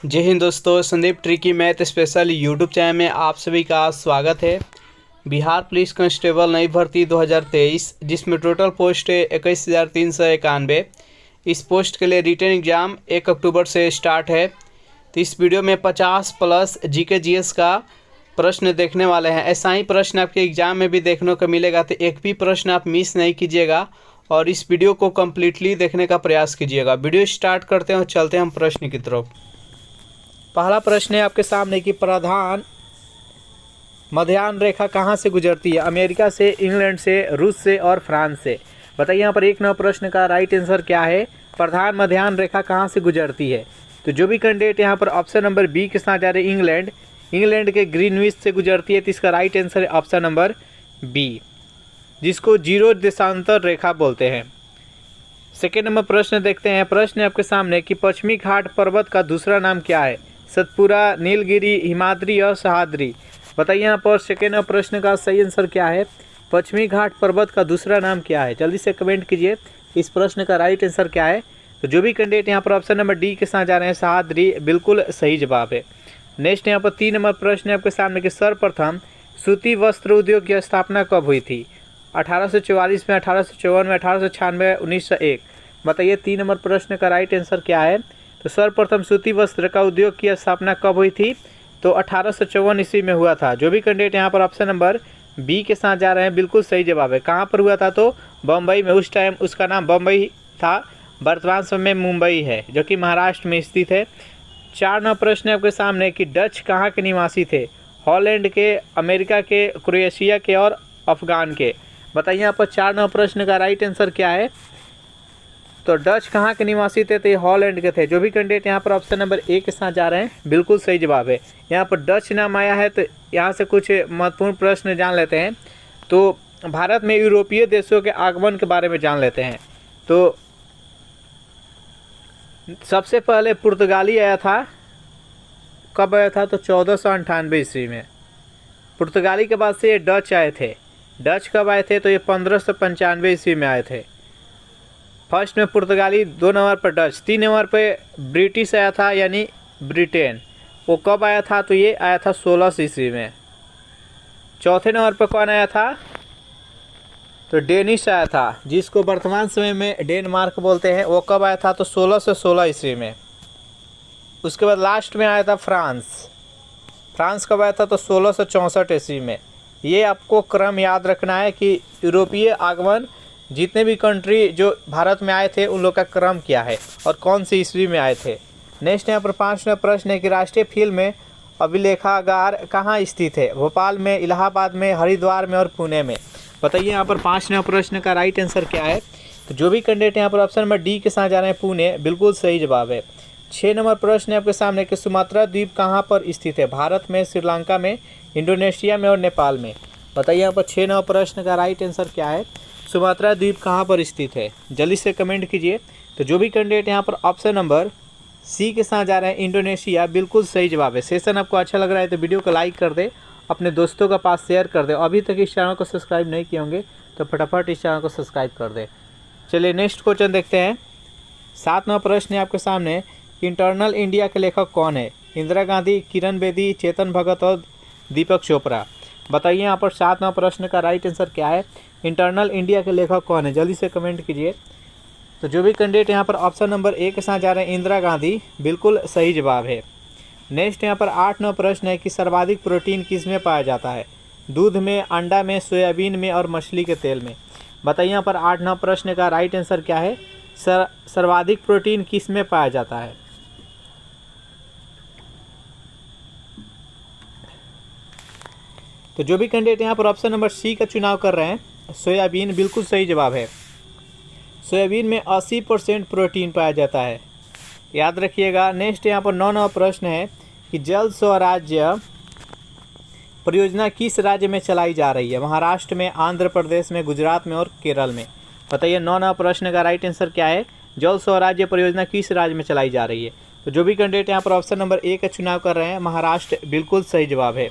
जय हिंद दोस्तों, Sandeep tricky math special YouTube channel में आप सभी का स्वागत है। बिहार पुलिस कांस्टेबल नई भर्ती 2023 जिसमें टोटल पोस्ट है 21,391। इस पोस्ट के लिए रिटन एग्ज़ाम 1 अक्टूबर से स्टार्ट है। तो इस वीडियो में 50 प्लस जीके जीएस का प्रश्न देखने वाले हैं। ऐसा ही प्रश्न आपके एग्ज़ाम में भी देखने को मिलेगा, तो एक भी प्रश्न आप मिस नहीं कीजिएगा और इस वीडियो को कम्प्लीटली देखने का प्रयास कीजिएगा। वीडियो स्टार्ट करते हैं और चलते हैं हम प्रश्न की तरफ। पहला प्रश्न है आपके सामने कि प्रधान मध्याह्न रेखा कहाँ से गुजरती है? अमेरिका से, इंग्लैंड से, रूस से और फ्रांस से। बताइए यहाँ पर 1 नंबर प्रश्न का राइट आंसर क्या है? प्रधान मध्याह्न रेखा कहाँ से गुजरती है? तो जो भी कैंडिडेट यहाँ पर ऑप्शन नंबर बी के साथ जा रहे हैं इंग्लैंड के ग्रीनविच से गुजरती है, तो इसका राइट आंसर है ऑप्शन नंबर बी, जिसको जीरो देशांतर रेखा बोलते हैं। सेकेंड नंबर प्रश्न देखते हैं। प्रश्न है आपके सामने कि पश्चिमी घाट पर्वत का दूसरा नाम क्या है? सतपुरा, नीलगिरी, हिमाद्री और सह्याद्री। बताइए यहाँ पर सेकेंड प्रश्न का सही आंसर क्या है? पश्चिमी घाट पर्वत का दूसरा नाम क्या है? जल्दी से कमेंट कीजिए इस प्रश्न का राइट आंसर क्या है। तो जो भी कैंडिडेट यहाँ पर ऑप्शन नंबर डी के साथ जा रहे हैं सह्याद्री, बिल्कुल सही जवाब है। नेक्स्ट यहाँ पर 3 नंबर प्रश्न है आपके सामने कि सर्वप्रथम सूती वस्त्र उद्योग की स्थापना कब हुई थी? 1844 में, 1854 में, 1896, 1901। बताइए 3 नंबर प्रश्न का राइट आंसर क्या है? तो सर्वप्रथम सूती वस्त्र का उद्योग की स्थापना कब हुई थी? तो 1854 ईस्वी में हुआ था। जो भी कैंडिडेट यहाँ पर ऑप्शन नंबर बी के साथ जा रहे हैं, बिल्कुल सही जवाब है। कहाँ पर हुआ था? तो बम्बई में। उस टाइम उसका नाम बम्बई था, वर्तमान समय में मुंबई है, जो कि महाराष्ट्र में स्थित है। 4 नंबर प्रश्न आपके सामने कि डच कहाँ के निवासी थे? हॉलैंड के, अमेरिका के, क्रोएशिया के और अफगान के। बताइए यहाँ पर 4 नंबर प्रश्न का राइट आंसर क्या है? तो डच कहाँ के निवासी थे? तो ये हॉलैंड के थे। जो भी कैंडिडेट यहाँ पर ऑप्शन नंबर ए के साथ जा रहे हैं, बिल्कुल सही जवाब है। यहाँ पर डच नाम आया है, तो यहाँ से कुछ महत्वपूर्ण प्रश्न जान लेते हैं। तो भारत में यूरोपीय देशों के आगमन के बारे में जान लेते हैं। तो सबसे पहले पुर्तगाली आया था। कब आया था? तो 1498 ईस्वी में। पुर्तगाली के बाद से ये डच आए थे। डच कब आए थे? तो ये 1595 ईस्वी में आए थे। फर्स्ट में पुर्तगाली, 2 नंबर पर डच, 3 नंबर पे ब्रिटिश आया था यानी ब्रिटेन। वो कब आया था? तो ये आया था 16 ईस्वी में। चौथे नंबर पर कौन आया था? तो डेनिश आया था, जिसको वर्तमान समय में डेनमार्क बोलते हैं। वो कब आया था? तो 1616 ईस्वी में। उसके बाद लास्ट में आया था फ्रांस। फ्रांस कब आया था? तो 1664 ईस्वी में। ये आपको क्रम याद रखना है कि यूरोपीय आगमन जितने भी कंट्री जो भारत में आए थे उन लोग का क्रम क्या है और कौन सी ईस्वी में आए थे। नेक्स्ट यहाँ पर 5वां प्रश्न है कि राष्ट्रीय फिल्म अभिलेखागार कहाँ स्थित है? भोपाल में, इलाहाबाद में, हरिद्वार में और पुणे में। बताइए यहाँ पर 5वां प्रश्न का राइट आंसर क्या है? तो जो भी कैंडिडेट यहाँ पर ऑप्शन नंबर डी के साथ जा रहे हैं, पुणे, बिल्कुल सही जवाब है। 6 नंबर प्रश्न है आपके सामने कि सुमात्रा द्वीप कहाँ पर स्थित है? भारत में, श्रीलंका में, इंडोनेशिया में और नेपाल में। बताइए यहाँ पर 6 नंबर प्रश्न का राइट आंसर क्या है? सुमात्रा द्वीप कहाँ पर स्थित है? जल्दी से कमेंट कीजिए। तो जो भी कैंडिडेट यहाँ पर ऑप्शन नंबर सी के साथ जा रहे हैं, इंडोनेशिया, बिल्कुल सही जवाब है। सेशन आपको अच्छा लग रहा है तो वीडियो को लाइक कर दे, अपने दोस्तों के पास शेयर कर दे। अभी तक इस चैनल को सब्सक्राइब नहीं किए होंगे तो फटाफट इस चैनल को सब्सक्राइब कर दे। चलिए नेक्स्ट क्वेश्चन देखते हैं। 7 नंबर प्रश्न है आपके सामने, इंटरनल इंडिया के लेखक कौन है? इंदिरा गांधी, किरण बेदी, चेतन भगत और दीपक चोपड़ा। बताइए यहाँ पर 7 नंबर प्रश्न का राइट आंसर क्या है? इंटरनल इंडिया के लेखक कौन है? जल्दी से कमेंट कीजिए। तो जो भी कैंडिडेट यहाँ पर ऑप्शन नंबर ए के साथ जा रहे हैं, इंदिरा गांधी, बिल्कुल सही जवाब है। नेक्स्ट यहाँ पर 8 नंबर प्रश्न है कि सर्वाधिक प्रोटीन किस में पाया जाता है? दूध में, अंडा में, सोयाबीन में और मछली के तेल में। बताइए यहाँ पर 8 नंबर प्रश्न का राइट आंसर क्या है? सर्वाधिक प्रोटीन किस में पाया जाता है? तो जो भी कैंडिडेट यहाँ पर ऑप्शन नंबर सी का चुनाव कर रहे हैं, सोयाबीन, बिल्कुल सही जवाब है। सोयाबीन में 80% प्रोटीन पाया जाता है, याद रखिएगा। नेक्स्ट यहाँ पर 9 नंबर प्रश्न है कि जल स्वराज्य परियोजना किस राज्य में चलाई जा रही है? महाराष्ट्र में, आंध्र प्रदेश में, गुजरात में और केरल में। बताइए 9 नंबर प्रश्न का राइट आंसर क्या है? जल स्वराज्य परियोजना किस राज्य में चलाई जा रही है? तो जो भी कैंडिडेट यहाँ पर ऑप्शन नंबर ए का चुनाव कर रहे हैं, महाराष्ट्र, बिल्कुल सही जवाब है।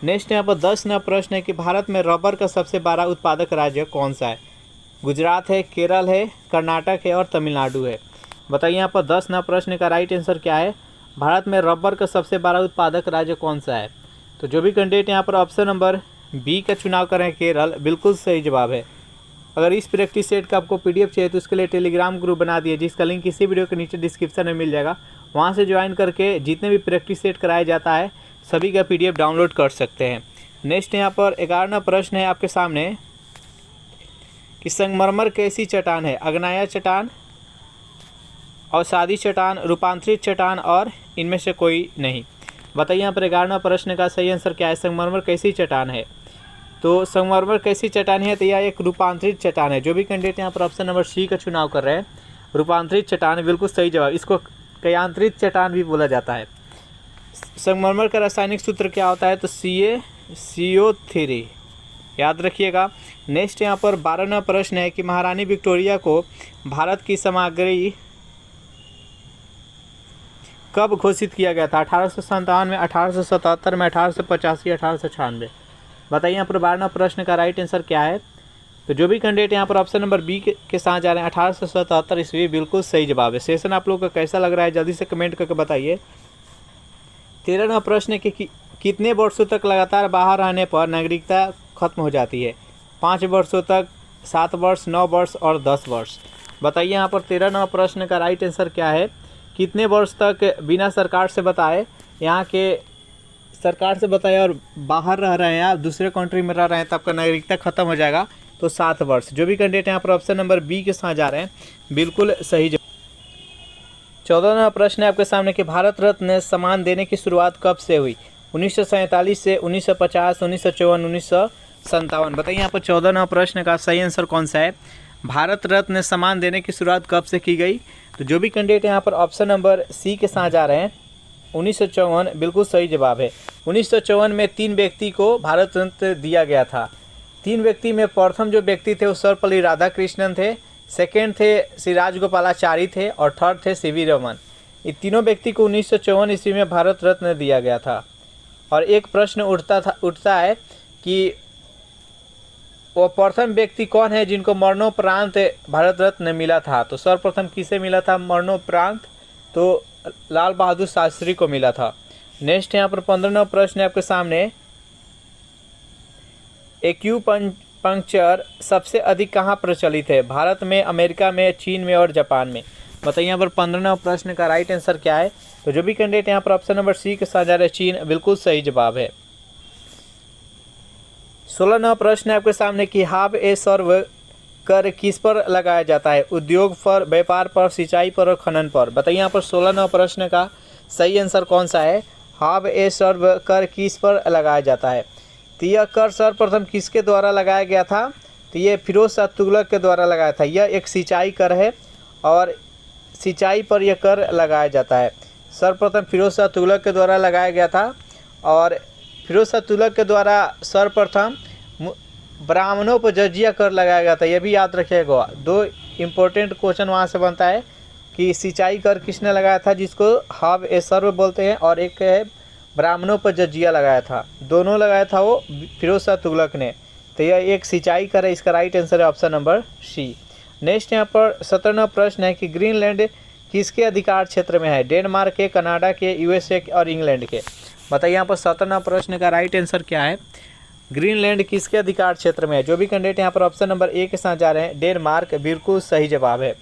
नेक्स्ट यहाँ पर 10 नंबर प्रश्न है कि भारत में रबर का सबसे बड़ा उत्पादक राज्य कौन सा है? गुजरात है, केरल है, कर्नाटक है और तमिलनाडु है। बताइए यहाँ पर 10 नंबर प्रश्न का राइट आंसर क्या है? भारत में रबर का सबसे बड़ा उत्पादक राज्य कौन सा है? तो जो भी कैंडिडेट यहाँ पर ऑप्शन नंबर बी का चुनाव करें केरल, बिल्कुल सही जवाब है। अगर इस प्रैक्टिस सेट का आपको पीडीएफ चाहिए तो उसके लिए टेलीग्राम ग्रुप बना दिए, जिसका लिंक इसी वीडियो के नीचे डिस्क्रिप्शन में मिल जाएगा। वहाँ से ज्वाइन करके जितने भी प्रैक्टिस सेट कराया जाता है सभी का पीडीएफ डाउनलोड कर सकते हैं। नेक्स्ट यहाँ पर 11वां प्रश्न है आपके सामने कि संगमरमर कैसी चट्टान है? आग्नेय चट्टान, अवसादी चट्टान, रूपांतरित चट्टान और इनमें से कोई नहीं। बताइए यहाँ पर 11वां प्रश्न का सही आंसर क्या है? संगमरमर कैसी चट्टान है? तो संगमरमर कैसी चट्टान है? तो यह एक रूपांतरित चट्टान है। जो भी कैंडिडेट यहाँ पर ऑप्शन नंबर सी का चुनाव कर रहे हैं, रूपांतरित चट्टान बिल्कुल सही जवाब। इसको कयांतरित चट्टान भी बोला जाता है। संगमरमर का रासायनिक सूत्र क्या होता है? तो CaCO3, याद रखिएगा। नेक्स्ट यहाँ पर 12वां प्रश्न है कि महारानी विक्टोरिया को भारत की सामग्री कब घोषित किया गया था? 1857 में, 1877 में, 1885, 1896। बताइए यहाँ पर 12वां प्रश्न का राइट आंसर क्या है? तो जो भी कैंडिडेट यहाँ पर ऑप्शन नंबर बी के साथ जा रहे हैं, 1877 ईस्वी बिल्कुल सही जवाब है। सेशन आप लोगों का कैसा लग रहा है जल्दी से कमेंट करके बताइए। 13वां प्रश्न है कि कितने वर्षों तक लगातार बाहर रहने पर नागरिकता खत्म हो जाती है? 5 वर्षों तक, 7 वर्ष, 9 वर्ष और 10 वर्ष। बताइए यहाँ पर 13वां प्रश्न का राइट आंसर क्या है? कितने वर्ष तक बिना सरकार से बताए, यहाँ के सरकार से बताए और बाहर रह रहे हैं आप, दूसरे कंट्री में रह रहे हैं, तो आपका नागरिकता खत्म हो जाएगा। तो 7 वर्ष। जो भी कैंडिडेट यहाँ पर ऑप्शन नंबर बी के साथ जा रहे हैं बिल्कुल सही जवाब। 14वां प्रश्न है आपके सामने कि भारत रत्न सम्मान देने की शुरुआत कब से हुई? 1947 से, 1950, 1954, 1957। बताइए यहाँ पर 14वां प्रश्न का सही आंसर कौन सा है? भारत रत्न सम्मान देने की शुरुआत कब से की गई? तो जो भी कैंडिडेट यहाँ पर ऑप्शन नंबर सी के साथ जा रहे हैं, 1954 बिल्कुल सही जवाब है। 1954 में 3 व्यक्ति को भारत रत्न दिया गया था। 3 व्यक्ति में प्रथम जो व्यक्ति थे वो सर्वपल्ली राधाकृष्णन थे, सेकेंड थे श्री राजगोपालाचारी थे और थर्ड थे सीवी रमन। ये तीनों व्यक्ति को 1954 ईस्वी में भारत रत्न दिया गया था। और एक प्रश्न उठता है कि वो प्रथम व्यक्ति कौन है जिनको मरणोपरांत भारत रत्न मिला था? तो सर्वप्रथम किसे मिला था मरणोपरांत? तो लाल बहादुर शास्त्री को मिला था। नेक्स्ट यहाँ पर 15वां प्रश्न है आपके सामने, एक्यूपंक्चर सबसे अधिक कहाँ प्रचलित है? भारत में, अमेरिका में, चीन में और जापान में। बताइए यहाँ पर 15वां प्रश्न का राइट आंसर क्या है? तो जो भी कैंडिडेट यहाँ पर ऑप्शन नंबर सी के साथ जा रहे हैं, चीन बिल्कुल सही जवाब है। 16वां प्रश्न है आपके सामने कि हाव ए सर्व कर किस पर लगाया जाता है? उद्योग पर, व्यापार पर, सिंचाई पर और खनन पर। बताइए यहाँ पर 16वां प्रश्न का सही आंसर कौन सा है? हाव ए सर्व कर किस पर लगाया जाता है? तो यह कर सर्वप्रथम किसके द्वारा लगाया गया था? तो ये फिरोज शाह तुगलक के द्वारा लगाया था। यह एक सिंचाई कर है और सिंचाई पर यह कर लगाया जाता है। सर्वप्रथम फिरोज शाह तुगलक के द्वारा लगाया गया था और फिरोज शाह तुगलक के द्वारा सर्वप्रथम ब्राह्मणों पर जजिया कर लगाया गया था। यह भी याद रखिएगा। 2 इम्पोर्टेंट क्वेश्चन वहाँ से बनता है कि सिंचाई कर किसने लगाया था, जिसको हाव ए सर्व बोलते हैं, और एक है ब्राह्मणों पर जजिया लगाया था। दोनों लगाया था वो फिरोज शाह तुगलक ने। तो यह एक सिंचाई कर है। इसका राइट आंसर है ऑप्शन नंबर सी। नेक्स्ट यहाँ पर 17वां प्रश्न है कि ग्रीनलैंड किसके अधिकार क्षेत्र में है? डेनमार्क के, कनाडा के, यूएसए के और इंग्लैंड के। बताइए यहाँ पर 17वां प्रश्न का राइट आंसर क्या है? ग्रीनलैंड किसके अधिकार क्षेत्र में है? जो भी कैंडिडेट यहाँ पर ऑप्शन नंबर ए के साथ जा रहे हैं, डेनमार्क बिल्कुल सही जवाब है।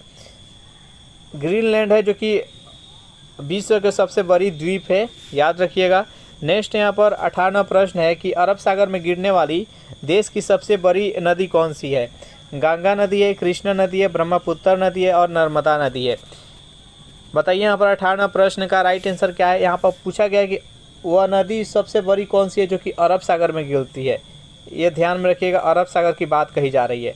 ग्रीनलैंड है जो कि विश्व के सबसे बड़ी द्वीप है, याद रखिएगा। नेक्स्ट यहाँ पर 18वां प्रश्न है कि अरब सागर में गिरने वाली देश की सबसे बड़ी नदी कौन सी है? गंगा नदी है, कृष्णा नदी है, ब्रह्मपुत्र नदी है और नर्मदा नदी है। बताइए यहाँ पर 18वां प्रश्न का राइट आंसर क्या है? यहाँ पर पूछा गया कि वह नदी सबसे बड़ी कौन सी है जो कि अरब सागर में गिरती है। ये ध्यान में रखिएगा, अरब सागर की बात कही जा रही है।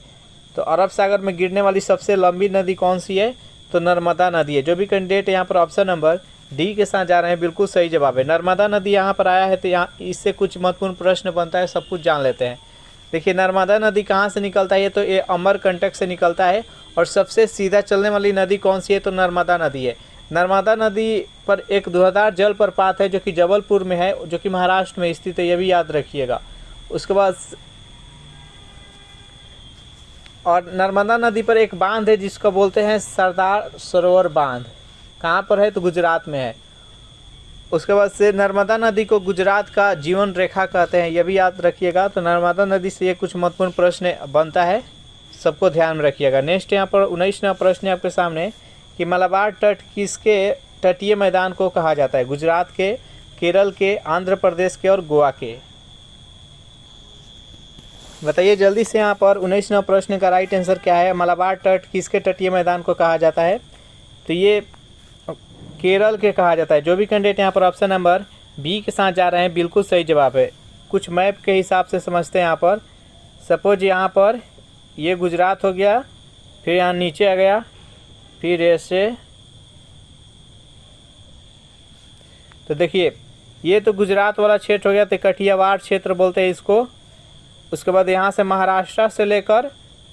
तो अरब सागर में गिरने वाली सबसे लंबी नदी कौन सी है? तो नर्मदा नदी है। जो भी कैंडिडेट यहाँ पर ऑप्शन नंबर डी के साथ जा रहे हैं बिल्कुल सही जवाब है। नर्मदा नदी यहाँ पर आया है तो यहाँ इससे कुछ महत्वपूर्ण प्रश्न बनता है, सब कुछ जान लेते हैं। देखिए नर्मदा नदी कहाँ से निकलता है? तो ये अमरकंटक से निकलता है। और सबसे सीधा चलने वाली नदी कौन सी है? तो नर्मदा नदी है। नर्मदा नदी पर एक धुआंधार जल प्रपात है जो कि जबलपुर में है, जो कि महाराष्ट्र में स्थित है, ये भी याद रखिएगा। उसके बाद और नर्मदा नदी पर एक बांध है जिसको बोलते हैं सरदार सरोवर बांध। कहाँ पर है? तो गुजरात में है। उसके बाद से नर्मदा नदी को गुजरात का जीवन रेखा कहते हैं, यह भी याद रखिएगा। तो नर्मदा नदी से ये कुछ महत्वपूर्ण प्रश्न बनता है, सबको ध्यान में रखिएगा। नेक्स्ट यहाँ पर 19वां प्रश्न है आपके सामने कि मलाबार तट किसके तटीय मैदान को कहा जाता है? गुजरात के, केरल के, आंध्र प्रदेश के और गोवा के। बताइए जल्दी से। यहाँ पर 19वां प्रश्न का राइट आंसर क्या है? मलाबार तट किसके तटीय मैदान को कहा जाता है? तो ये केरल के कहा जाता है। जो भी कैंडिडेट यहाँ पर ऑप्शन नंबर बी के साथ जा रहे हैं बिल्कुल सही जवाब है। कुछ मैप के हिसाब से समझते हैं। यहाँ पर सपोज यहाँ पर ये गुजरात हो गया, फिर यहाँ नीचे आ गया, फिर ऐसे, तो देखिए ये तो गुजरात वाला क्षेत्र हो गया, तो कठियावाड़ क्षेत्र बोलते हैं इसको। उसके बाद यहाँ से महाराष्ट्र से लेकर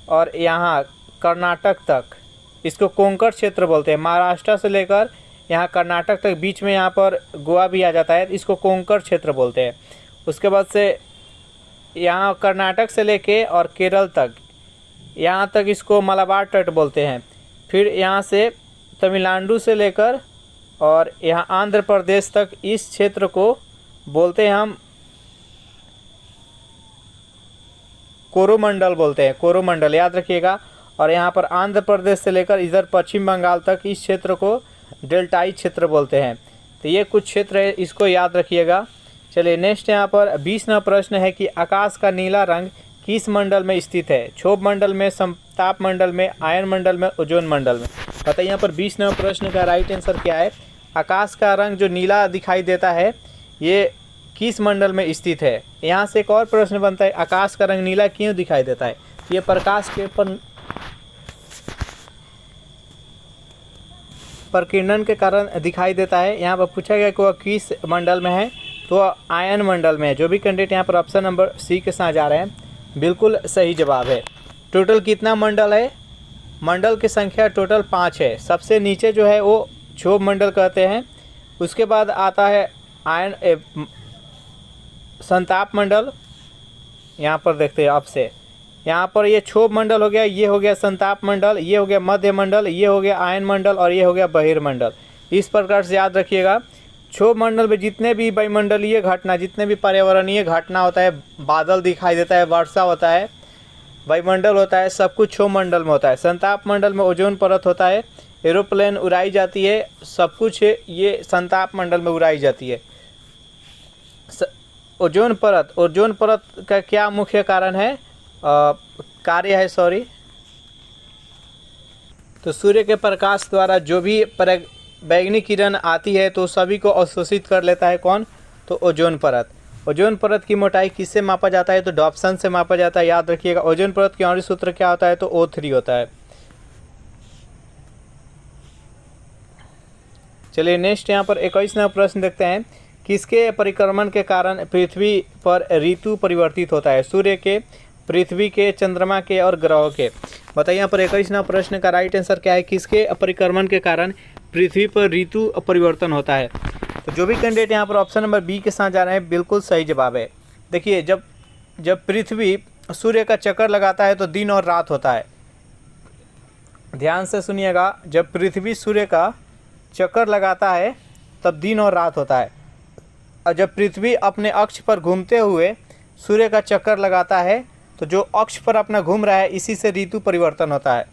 और यहाँ कर्नाटक तक इसको कोंकण क्षेत्र बोलते हैं। महाराष्ट्र से लेकर यहाँ कर्नाटक तक, बीच में यहाँ पर गोवा भी आ जाता है, इसको कोंकण क्षेत्र बोलते हैं। उसके बाद से यहाँ कर्नाटक से लेके और केरल तक, यहाँ तक इसको मलाबार तट बोलते हैं। फिर यहाँ से तमिलनाडु से लेकर और यहाँ आंध्र प्रदेश तक इस क्षेत्र को बोलते हैं हम कोरोमंडल बोलते हैं, कोरोमंडल याद रखिएगा। और यहाँ पर आंध्र प्रदेश से लेकर इधर पश्चिम बंगाल तक इस क्षेत्र को डेल्टाई क्षेत्र बोलते हैं। तो ये कुछ क्षेत्र है, इसको याद रखिएगा। चलिए नेक्स्ट यहाँ पर 20वां प्रश्न है कि आकाश का नीला रंग किस मंडल में स्थित है? क्षोभ मंडल में, समताप मंडल में, आयन मंडल में, ओजोन मंडल में। बताइए यहाँ पर 20वां प्रश्न का राइट आंसर क्या है? आकाश का रंग जो नीला दिखाई देता है ये किस मंडल में स्थित है? यहाँ से एक और प्रश्न बनता है, आकाश का रंग नीला क्यों दिखाई देता है? ये प्रकाश के प्रकीर्णन के कारण दिखाई देता है। यहाँ पर पूछा गया कि वह किस मंडल में है, तो आयन मंडल में है। जो भी कैंडिडेट यहाँ पर ऑप्शन नंबर सी के साथ जा रहे हैं बिल्कुल सही जवाब है। टोटल कितना मंडल है? मंडल की संख्या टोटल 5 है। सबसे नीचे जो है वो क्षोभ मंडल कहते हैं। उसके बाद आता है आयन संताप मंडल, यहाँ पर देखते हैं आपसे, यहाँ पर ये क्षोभ मंडल हो गया, ये हो गया संताप मंडल, ये हो गया मध्य मंडल, ये हो गया आयन मंडल और ये हो गया बहिर्मंडल। इस प्रकार से याद रखिएगा। क्षोभ मंडल में जितने भी वायुमंडलीय घटना, जितने भी पर्यावरणीय घटना होता है, बादल दिखाई देता है, वर्षा होता है, वायुमंडल होता है, सब कुछ क्षोभ मंडल में होता है। संताप मंडल में ओजोन परत होता है, एरोप्लेन उड़ाई जाती है, सब कुछ ये संताप मंडल में उड़ाई जाती है। ओजोन परत का क्या मुख्य कारण है, कार्य है, सॉरी, तो सूर्य के प्रकाश द्वारा जो भी बैगनी किरण आती है तो सभी को अवशोषित कर लेता है। कौन? तो ओजोन परत। ओजोन परत की मोटाई किससे मापा जाता है? तो डॉप्सन से मापा जाता है, याद रखिएगा। ओजोन परत की आणविक सूत्र क्या होता है? तो O3 होता है। चलिए नेक्स्ट यहाँ पर 21वां प्रश्न देखते हैं। किसके परिक्रमण के कारण पृथ्वी पर ऋतु परिवर्तित होता है? सूर्य के, पृथ्वी के, चंद्रमा के और ग्रहों के। बताइए यहाँ पर 21वां प्रश्न का राइट आंसर क्या है? किसके परिक्रमण के कारण पृथ्वी पर ऋतु परिवर्तन होता है? तो जो भी कैंडिडेट यहाँ पर ऑप्शन नंबर बी के साथ जा रहे हैं बिल्कुल सही जवाब है। देखिए जब पृथ्वी सूर्य का चक्कर लगाता है तो दिन और रात होता है। ध्यान से सुनिएगा, जब पृथ्वी सूर्य का चक्कर लगाता है तब दिन और रात होता है। और जब पृथ्वी अपने अक्ष पर घूमते हुए सूर्य का चक्कर लगाता है तो जो अक्ष पर अपना घूम रहा है इसी से ऋतु परिवर्तन होता है।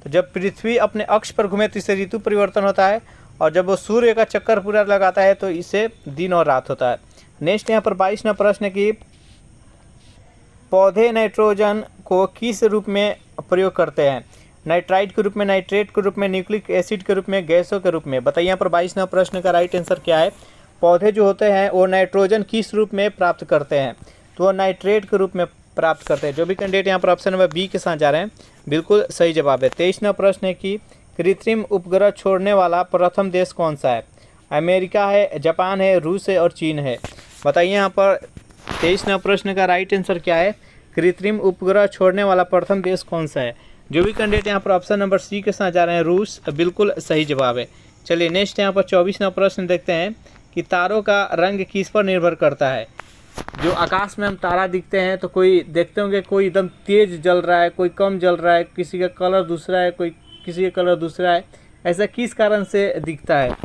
तो जब पृथ्वी अपने अक्ष पर घूमे तो इससे ऋतु परिवर्तन होता है, और जब वो सूर्य का चक्कर पूरा लगाता है तो इससे दिन और रात होता है। नेक्स्ट यहाँ पर 22वां प्रश्न की पौधे नाइट्रोजन को किस रूप में प्रयोग करते हैं? नाइट्राइट के रूप में, नाइट्रेट के रूप में, न्यूक्लिक एसिड के रूप में, गैसों के रूप में। बताइए यहाँ पर 22वां प्रश्न का राइट आंसर क्या है? पौधे जो होते हैं वो नाइट्रोजन किस रूप में प्राप्त करते हैं? तो वो नाइट्रेट के रूप में प्राप्त करते हैं। जो भी कैंडिडेट यहाँ पर ऑप्शन नंबर बी के साथ जा रहे हैं बिल्कुल सही जवाब है। 23वां प्रश्न है कि कृत्रिम उपग्रह छोड़ने वाला प्रथम देश कौन सा है? अमेरिका है, जापान है, रूस है और चीन है। बताइए यहाँ पर 23वां प्रश्न का राइट आंसर क्या है? कृत्रिम उपग्रह छोड़ने वाला प्रथम देश कौन सा है? जो भी कैंडिडेट यहाँ पर ऑप्शन नंबर सी के साथ जा रहे हैं रूस, बिल्कुल सही जवाब है। चलिए नेक्स्ट यहाँ पर 24वां प्रश्न देखते हैं कि तारों का रंग किस पर निर्भर करता है? जो आकाश में हम तारा दिखते हैं तो कोई देखते होंगे कोई एकदम तेज जल रहा है, कोई कम जल रहा है, किसी का कलर दूसरा है, कोई किसी का कलर दूसरा है। ऐसा किस कारण से दिखता है?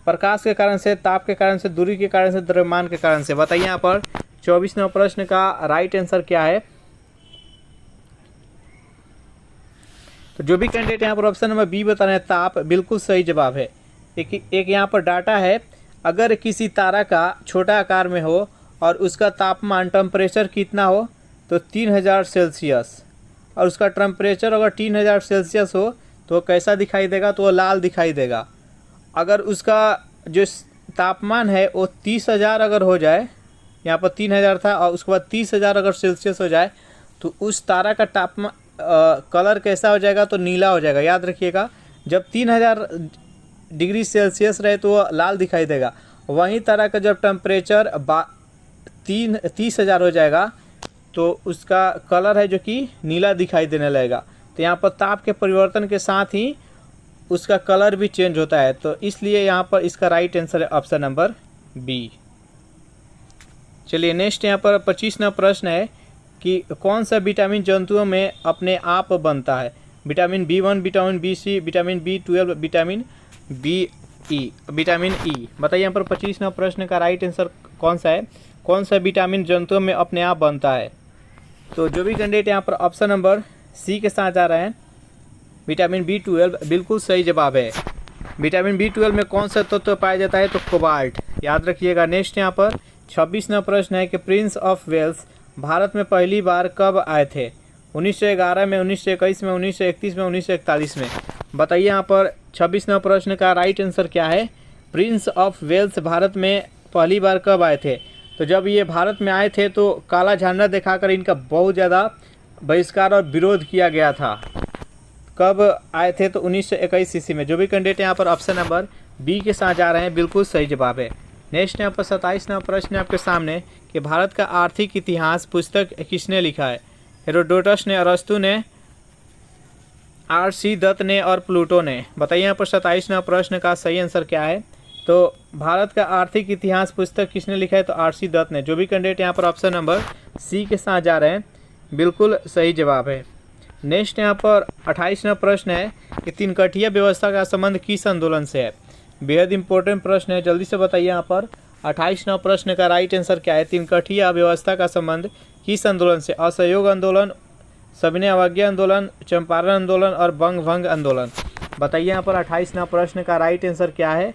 प्रकाश के कारण से, ताप के कारण से, दूरी के कारण से, द्रव्यमान के कारण से। बताइए यहाँ पर 24वें प्रश्न का राइट आंसर क्या है। तो जो भी कैंडिडेट यहाँ पर ऑप्शन नंबर बी बता रहे हैं ताप, बिल्कुल सही जवाब है। एक यहाँ पर डाटा है, अगर किसी तारा का छोटा आकार में हो और उसका तापमान टेम्परेचर कितना हो तो 3000 सेल्सियस, और उसका टेम्परेचर अगर 3000 सेल्सियस हो तो कैसा दिखाई देगा, तो वो लाल दिखाई देगा। अगर उसका जो तापमान है वो 30,000 अगर हो जाए, यहाँ पर 3000 था और उसके बाद 30,000 अगर सेल्सियस हो जाए तो उस तारा का तापमान कलर कैसा हो जाएगा, तो नीला हो जाएगा। याद रखिएगा, जब 3000 डिग्री सेल्सियस रहे तो वो लाल दिखाई देगा। वहीं तारा का जब टेम्परेचर 30,000 हो जाएगा तो उसका कलर है जो कि नीला दिखाई देने लगेगा। तो यहाँ पर ताप के परिवर्तन के साथ ही उसका कलर भी चेंज होता है, तो इसलिए यहाँ पर इसका राइट आंसर है ऑप्शन नंबर बी। चलिए नेक्स्ट यहाँ पर 25वां प्रश्न है कि कौन सा विटामिन जंतुओं में अपने आप बनता है। Vitamin B1, vitamin B6, vitamin B12, vitamin vitamin E. बताइए यहाँ पर 25वां प्रश्न का राइट आंसर कौन सा है। कौन सा विटामिन जंतुओं में अपने आप बनता है। तो जो भी कैंडिडेट यहाँ पर ऑप्शन नंबर सी के साथ जा रहे हैं, विटामिन B12 बिल्कुल सही जवाब है। विटामिन B12 में कौन सा तत्व पाया जाता है, तो कोबाल्ट। याद रखिएगा। नेक्स्ट यहाँ पर 26वां प्रश्न है कि प्रिंस ऑफ वेल्स भारत में पहली बार कब आए थे। 1911 में, 1921 में, 1931 में, 1941 में। बताइए यहाँ पर 26वां प्रश्न का राइट आंसर क्या है। प्रिंस ऑफ वेल्स भारत में पहली बार कब आए थे। तो जब ये भारत में आए थे तो काला झंडा दिखाकर इनका बहुत ज़्यादा बहिष्कार और विरोध किया गया था। कब आए थे, तो 1921 ईस्वी में। जो भी कैंडिडेट यहाँ पर ऑप्शन नंबर बी के साथ जा रहे हैं, बिल्कुल सही जवाब है। नेक्स्ट यहाँ पर 27वां प्रश्न आपके सामने कि भारत का आर्थिक इतिहास पुस्तक किसने लिखा है। हेरोडोटस ने, अरस्तु ने, R.C. दत्त ने और प्लूटो ने। बताइए यहाँ पर 27वां प्रश्न का सही आंसर क्या है। तो भारत का आर्थिक इतिहास पुस्तक किसने लिखा है, तो R.C. दत्त ने। जो भी कैंडिडेट यहाँ पर ऑप्शन नंबर सी के साथ जा रहे हैं, बिल्कुल सही जवाब है। नेक्स्ट यहाँ पर 28वां प्रश्न है कि तीनकठिया व्यवस्था का संबंध किस आंदोलन से है। बेहद इंपॉर्टेंट प्रश्न है, जल्दी से बताइए यहाँ पर 28वां प्रश्न का राइट आंसर क्या है। तीनकठिया व्यवस्था का संबंध किस आंदोलन से। असहयोग आंदोलन, सविनय अवज्ञा आंदोलन, चंपारण आंदोलन और बंग भंग आंदोलन। बताइए यहाँ पर 28वां प्रश्न का राइट आंसर क्या है।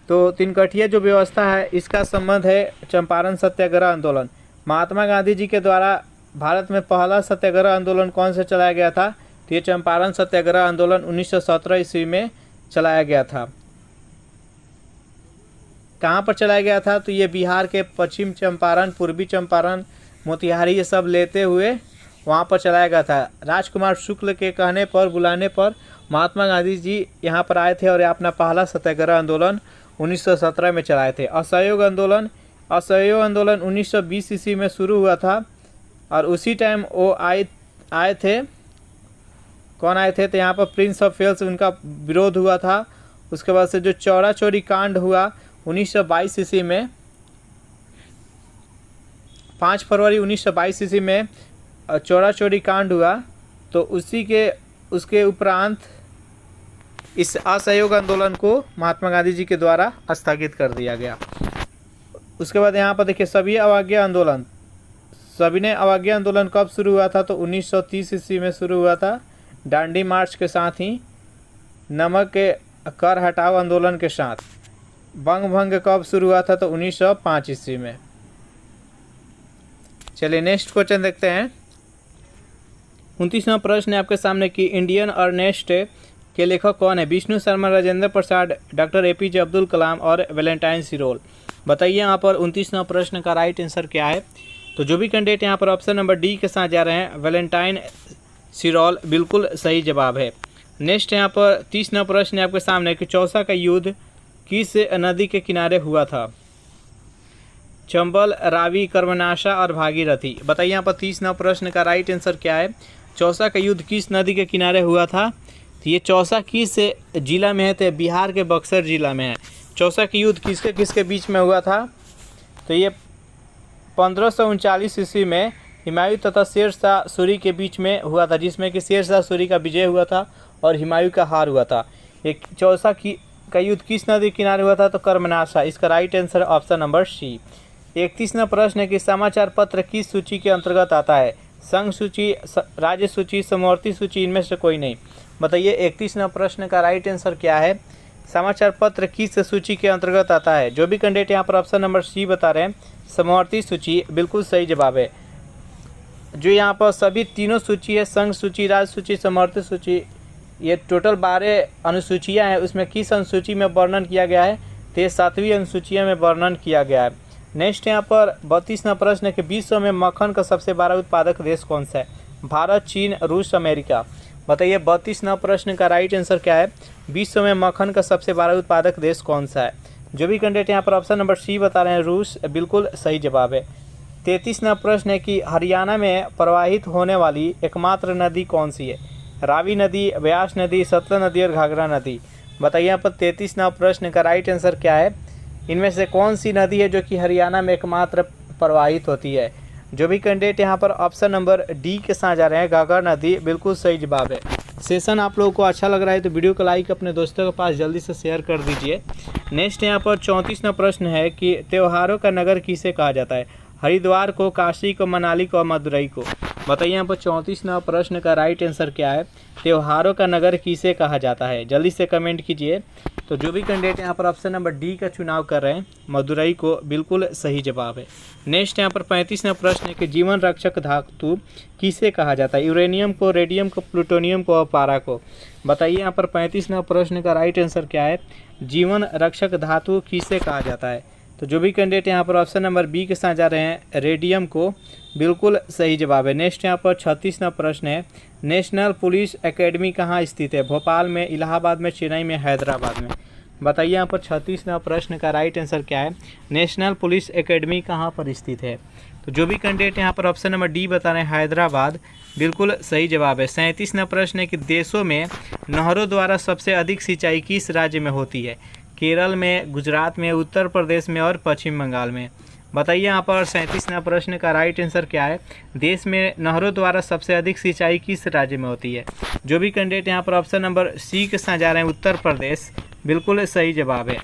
तो तीनकठिया जो व्यवस्था है इसका संबंध है चंपारण सत्याग्रह आंदोलन। महात्मा गांधी जी के द्वारा भारत में पहला सत्याग्रह आंदोलन कौन सा चलाया गया था, तो ये चंपारण सत्याग्रह आंदोलन 1917 ईस्वी में चलाया गया था। कहाँ पर चलाया गया था, तो ये बिहार के पश्चिम चंपारण, पूर्वी चंपारण, मोतिहारी ये सब लेते हुए वहाँ पर चलाया गया था। राजकुमार शुक्ल के कहने पर, बुलाने पर महात्मा गांधी जी यहाँ पर आए थे और अपना पहला सत्याग्रह आंदोलन 1917 में चलाए थे। असहयोग आंदोलन 1920 ईस्वी में शुरू हुआ था और उसी टाइम वो आए थे। कौन आए थे, तो यहाँ पर प्रिंस ऑफ वेल्स, उनका विरोध हुआ था। उसके बाद से जो चौरा चौरी कांड हुआ 1922 ईस्वी में, 5 फरवरी 1922 ईस्वी में चौरा चौरी कांड हुआ, तो उसके उपरांत इस असहयोग आंदोलन को महात्मा गांधी जी के द्वारा स्थगित कर दिया गया। उसके बाद यहाँ पर देखिए सविनय अवज्ञा आंदोलन। सविनय अवज्ञा आंदोलन कब शुरू हुआ था, तो 1930 ईस्वी में शुरू हुआ था। डांडी मार्च के साथ ही नमक के कर हटाओ आंदोलन के साथ। बंग भंग कब शुरू हुआ था, तो 1905 ईस्वी में। चलिए नेक्स्ट क्वेश्चन देखते हैं। 29वां प्रश्न है आपके सामने कि इंडियन अर्नेस्ट के लेखक कौन है। विष्णु शर्मा, राजेंद्र प्रसाद, डॉक्टर APJ अब्दुल कलाम और वैलेंटाइन सिरोल। बताइए यहाँ पर 29वां प्रश्न का राइट आंसर क्या है। तो जो भी कैंडिडेट यहाँ पर ऑप्शन नंबर डी के साथ जा रहे हैं, वैलेंटाइन सिरोल, बिल्कुल सही जवाब है। नेक्स्ट यहाँ पर 30वां प्रश्न है आपके सामने कि चौसा का युद्ध किस नदी के किनारे हुआ था। चंबल, रावी, कर्मनाशा और भागीरथी। बताइए यहाँ पर 30वां प्रश्न का राइट आंसर क्या है। चौसा का युद्ध किस नदी के किनारे हुआ था। तो ये चौसा किस जिला में है, तो बिहार के बक्सर जिला में है। चौसा का युद्ध किसके किसके बीच में हुआ था, तो ये 1539 ईस्वी में हुमायूं तथा शेर शाह सूरी के बीच में हुआ था, जिसमें कि शेर शाह सूरी का विजय हुआ था और हुमायूं का हार हुआ था। एक चौसा की का युद्ध किस नदी किनारे हुआ था? तो कर्मनाशा। इसका right answer option number C. 31वां प्रश्न है कि समाचार पत्र किस सूची के अंतर्गत आता है? संघ सूची, राज्य सूची, समवर्ती सूची, इनमें से कोई नहीं। बताइए 31वां प्रश्न का राइट आंसर क्या है? समाचार पत्र किस सूची के अंतर्गत आता है? जो भी कैंडिडेट यहाँ पर ऑप्शन नंबर सी बता रहे हैं, समवर्ती सूची, बिल्कुल सही जवाब है। जो यहाँ पर सभी तीनों सूची है, संघ सूची, राज्य सूची, समवर्ती सूची, ये टोटल 12 अनुसूचियाँ हैं। उसमें किस अनुसूची में वर्णन किया गया है? तो ये 7वीं अनुसूचिया में वर्णन किया गया है। नेक्स्ट यहाँ पर 32वां प्रश्न है कि विश्व में मक्खन का सबसे बड़ा उत्पादक देश कौन सा है? भारत, चीन, रूस, अमेरिका। बताइए 32वां प्रश्न का राइट आंसर क्या है? विश्व में मक्खन का सबसे बड़ा उत्पादक देश कौन सा है? जो भी कैंडिडेट यहाँ पर ऑप्शन नंबर सी बता रहे हैं, रूस, बिल्कुल सही जवाब है। 33वां प्रश्न है कि हरियाणा में प्रवाहित होने वाली एकमात्र नदी कौन सी है? रावी नदी, व्यास नदी, सतलज नदी और घाघरा नदी। बताइए यहाँ पर 33वां प्रश्न का राइट आंसर क्या है? इनमें से कौन सी नदी है जो कि हरियाणा में एकमात्र प्रवाहित होती है? जो भी कैंडिडेट यहाँ पर ऑप्शन नंबर डी के साथ जा रहे हैं, घाघरा नदी, बिल्कुल सही जवाब है। सेशन आप लोगों को अच्छा लग रहा है तो वीडियो को लाइक अपने दोस्तों के पास जल्दी से शेयर कर दीजिए। नेक्स्ट यहाँ पर 34वां प्रश्न है कि त्योहारों का नगर किसे कहा जाता है? हरिद्वार को, काशी को, मनाली को, मदुरई को। बताइए यहाँ पर 34वां प्रश्न का राइट आंसर क्या है? त्योहारों का नगर किसे कहा जाता है? जल्दी से कमेंट कीजिए। तो जो भी कैंडिडेट यहाँ पर ऑप्शन नंबर डी का चुनाव कर रहे हैं, मदुरई को, बिल्कुल सही जवाब है। नेक्स्ट यहाँ पर 35वां प्रश्न है कि जीवन रक्षक धातु किसे कहा जाता है? यूरेनियम को, रेडियम को, प्लूटोनियम को और पारा को। बताइए यहाँ पर 35वां प्रश्न का राइट आंसर क्या है? जीवन रक्षक धातु किसे कहा जाता है? तो जो भी कैंडिडेट यहाँ पर ऑप्शन नंबर बी के साथ जा रहे हैं, रेडियम को, बिल्कुल सही जवाब है। नेक्स्ट यहाँ पर 36वां प्रश्न है, नेशनल पुलिस एकेडमी कहाँ स्थित है? भोपाल में, इलाहाबाद में, चेन्नई में, हैदराबाद में। बताइए यहाँ पर 36वां प्रश्न का राइट आंसर क्या है? नेशनल पुलिस एकेडमी कहाँ पर स्थित है? तो जो भी कैंडिडेट यहाँ पर ऑप्शन नंबर डी बता रहे हैं, हैदराबाद, बिल्कुल सही जवाब है। 37वां प्रश्न है कि देशों में नहरों द्वारा सबसे अधिक सिंचाई किस राज्य में होती है? केरल में, गुजरात में, उत्तर प्रदेश में और पश्चिम बंगाल में। बताइए यहाँ पर 37वां प्रश्न का राइट आंसर क्या है? देश में नहरों द्वारा सबसे अधिक सिंचाई किस राज्य में होती है? जो भी कैंडिडेट यहाँ पर ऑप्शन नंबर सी के साथ जा रहे हैं, उत्तर प्रदेश, बिल्कुल सही जवाब है।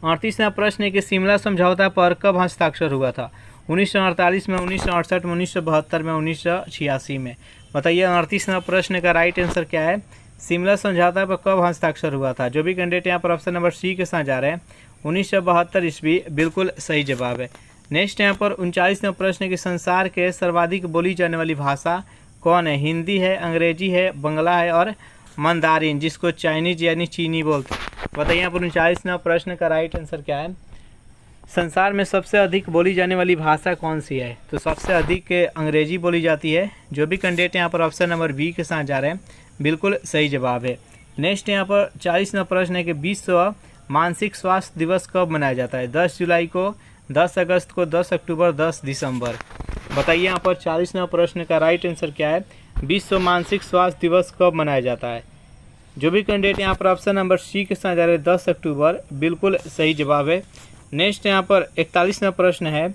38वां प्रश्न है कि शिमला समझौता पर कब हस्ताक्षर हुआ था? 1948 में, 1968 में, 1972 में, 1986 में। बताइए 38वां प्रश्न का राइट आंसर क्या है? शिमला समझौता पर कब हस्ताक्षर हुआ था? जो भी कैंडिडेट यहाँ पर ऑप्शन नंबर सी के साथ जा रहे हैं, 1972 ईस्वी, बिल्कुल सही जवाब है। नेक्स्ट यहाँ पर 39वां प्रश्न है कि संसार के सर्वाधिक बोली जाने वाली भाषा कौन है? हिंदी है, अंग्रेजी है, बंगला है और मंदारिन, जिसको चाइनीज यानी चीनी बोलते हैं। बताइए यहाँ पर 39वां प्रश्न का राइट आंसर क्या है? संसार में सबसे अधिक बोली जाने वाली भाषा कौन सी है? तो सबसे अधिक अंग्रेजी बोली जाती है। जो भी कैंडिडेट यहाँ पर ऑप्शन नंबर बी के साथ जा रहे हैं, बिल्कुल सही जवाब है। नेक्स्ट यहाँ पर 40वां प्रश्न है कि विश्व मानसिक स्वास्थ्य दिवस कब मनाया जाता है? 10 जुलाई को, 10 अगस्त को, 10 अक्टूबर, 10 दिसंबर। बताइए यहाँ पर 40वां प्रश्न का राइट आंसर क्या है? विश्व मानसिक स्वास्थ्य दिवस कब मनाया जाता है? जो भी कैंडिडेट यहाँ पर ऑप्शन नंबर सी के साथ जा रहे हैं, 10 अक्टूबर, बिल्कुल सही जवाब है। नेक्स्ट यहाँ पर 41वां प्रश्न है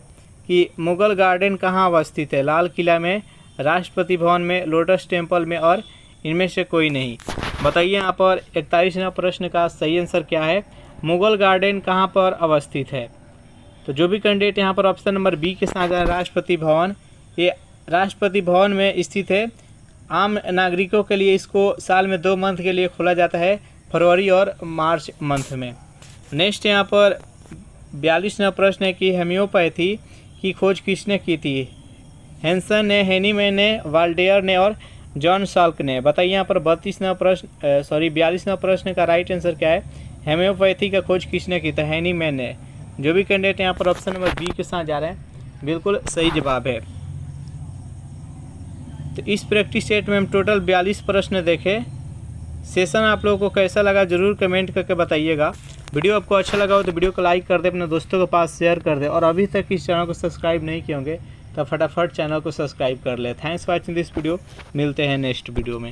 कि मुगल गार्डन कहाँ अवस्थित है? लाल किला में, राष्ट्रपति भवन में, लोटस टेम्पल में और इनमें से कोई नहीं। बताइए यहाँ पर 41वां प्रश्न का सही आंसर क्या है? मुगल गार्डन कहाँ पर अवस्थित है? तो जो भी कैंडिडेट यहाँ पर ऑप्शन नंबर बी के साथ राष्ट्रपति भवन, ये राष्ट्रपति भवन में स्थित है। आम नागरिकों के लिए इसको साल में 2 मंथ के लिए खोला जाता है, फरवरी और मार्च मंथ में। नेक्स्ट यहाँ पर 42वां प्रश्न है कि होम्योपैथी की खोज किसने की थी? हेंसन ने, हेनीमैन ने, वाल्डेयर ने और जॉन साल्क ने। बताइए यहाँ पर 42वां प्रश्न का राइट आंसर क्या है? होम्योपैथी का खोज किसने की था? हेनीमैन ने। जो भी कैंडिडेट यहाँ पर ऑप्शन नंबर बी के साथ जा रहे हैं, बिल्कुल सही जवाब है। तो इस प्रैक्टिस सेट में हम टोटल 42 प्रश्न देखे। सेशन आप लोगों को कैसा लगा जरूर कमेंट करके बताइएगा। वीडियो आपको अच्छा लगा हो तो वीडियो को लाइक कर दे, अपने दोस्तों के पास शेयर कर दे, और अभी तक इस चैनल को सब्सक्राइब नहीं किए होंगे तो फटाफट चैनल को सब्सक्राइब कर ले। Thanks for watching this video. मिलते हैं नेक्स्ट वीडियो में।